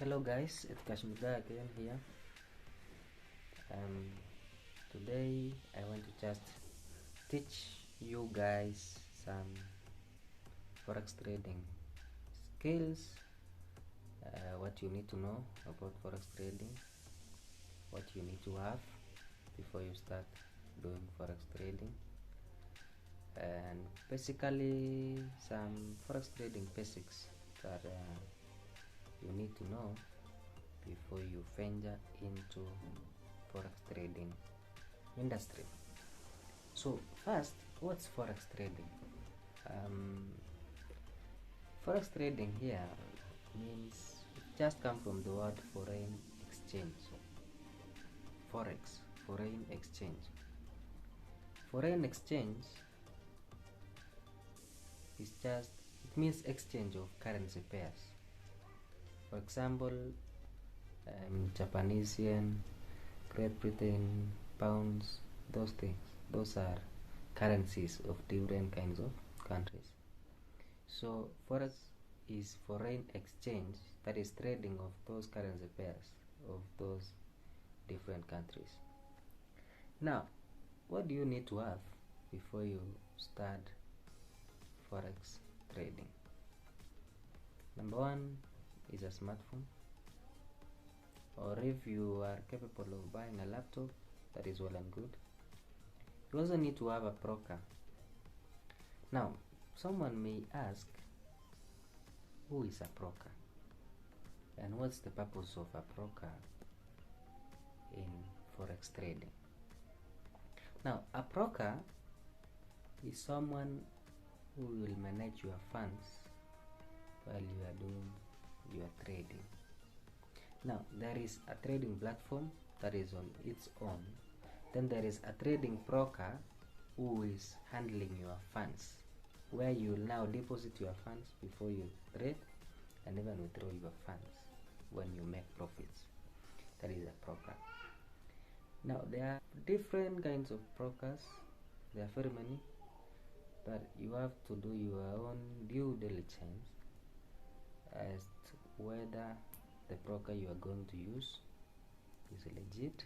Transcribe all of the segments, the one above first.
Hello guys, it's Kashmir again here. Today I want to just teach you guys some forex trading skills, what you need to know about forex trading, what you need to have before you start doing forex trading, and basically some forex trading basics that you need to know before you venture into forex trading industry. So first, what's forex trading? Forex trading here means just come from the word foreign exchange. Forex, foreign exchange. Foreign exchange is just, it means exchange of currency pairs. For example, Japanese yen, Great Britain pounds, those things, those are currencies of different kinds of countries. So forex is foreign exchange, that is trading of those currency pairs of those different countries. Now, what do you need to have before you start forex trading? Number one is a smartphone, or if you are capable of buying a laptop, that is well and good. You also need to have a broker. Now, someone may ask, who is a broker and what's the purpose of a broker in forex trading? Now, a broker is someone who will manage your funds while you are doing your trading. Now, there is a trading platform that is on its own. Then there is a trading broker who is handling your funds, where you will now deposit your funds before you trade and even withdraw your funds when you make profits. That is a broker. Now, there are different kinds of brokers. There are very many, but you have to do your own due diligence as to whether the broker you are going to use is legit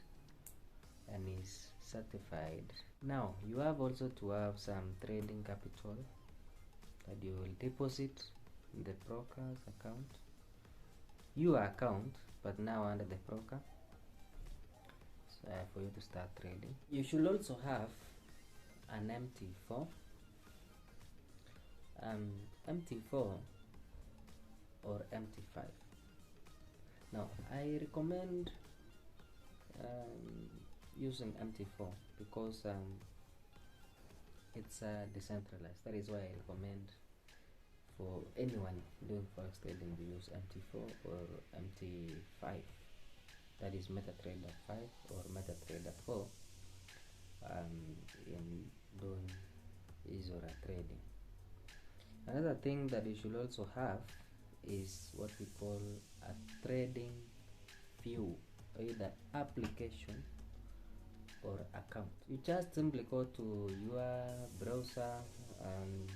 and is certified. Now, you have also to have some trading capital that you will deposit in the broker's account, your account, but now under the broker, so, for you to start trading. You should also have an MT4, MT4 or MT5. Now, I recommend using MT4 because it's decentralized. That is why I recommend for anyone doing forex trading to use MT4 or MT5, that is metatrader 5 or metatrader 4, in doing Isora trading. Another thing that you should also have is what we call a trading view, either application or account. You just simply go to your browser and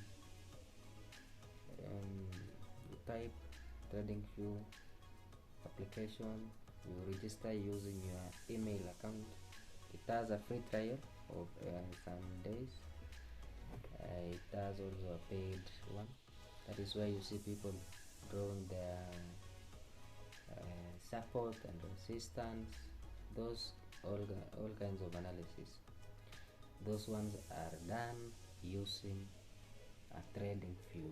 you type trading view application. You register using your email account. It has a free trial of some days. It has also a paid one. That is where you see people drawing their support and resistance, those all kinds of analysis. Those ones are done using a trading view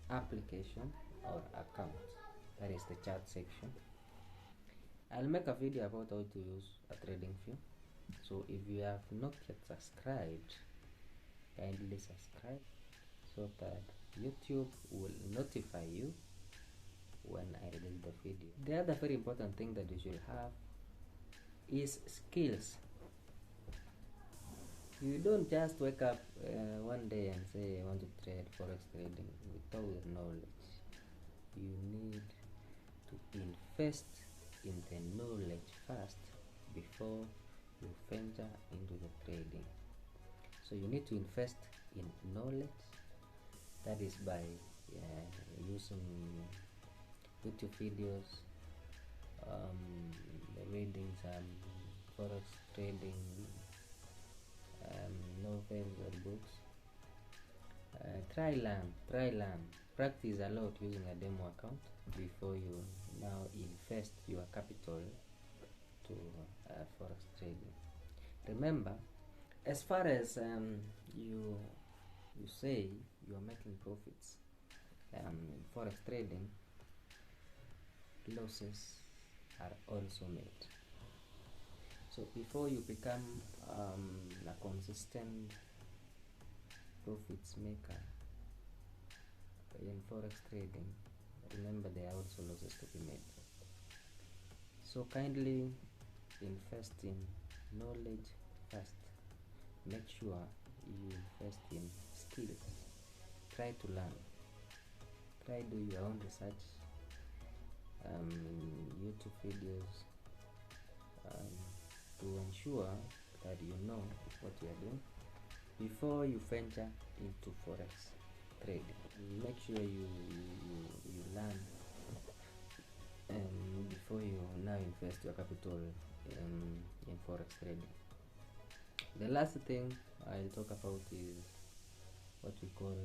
application or account. That is the chat section. I'll make a video about how to use a trading view. So if you have not yet subscribed, kindly subscribe so that YouTube will notify you when I release the video. The other very important thing that you should have is skills. You don't just wake up one day and say I want to trade forex trading without knowledge. You need to invest in the knowledge first before you venture into the trading. So you need to invest in knowledge. That is by using YouTube videos, reading some forex trading novels or books. Try learn, practice a lot using a demo account before you now invest your capital to forex trading. Remember, as far as you say you are making profits in forex trading, losses are also made. So before you become a consistent profits maker in forex trading, remember there are also losses to be made. So kindly invest in knowledge first. Make sure you invest in skills. Try to learn. Try do your own research, YouTube videos, to ensure that you know what you are doing before you venture into forex trading. Make sure you learn before you now invest your capital in forex trading. The last thing I'll talk about is what we call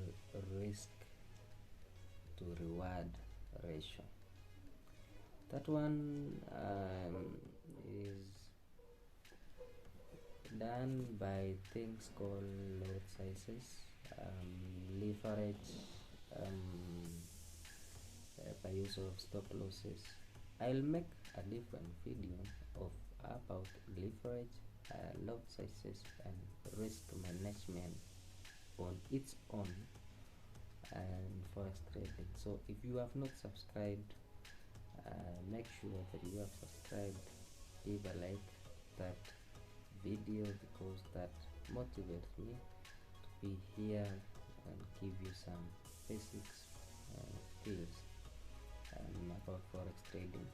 risk to reward ratio. That one is done by things called lot sizes, leverage, by use of stop losses. I'll make a different video of about leverage, lot sizes, and risk management on its own and forex trading. So if you have not subscribed, make sure that you have subscribed, leave a like that video, because that motivates me to be here and give you some basics skills about forex trading.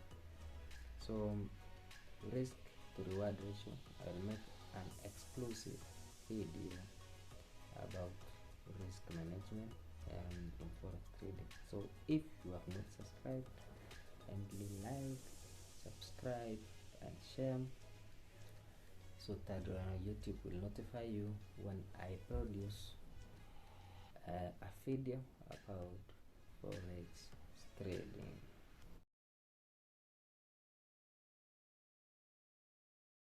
So risk to reward ratio, I'll make an exclusive video about risk management in forex trading. So if you have not subscribed, kindly like, subscribe and share, so that YouTube will notify you when I produce a video about forex trading.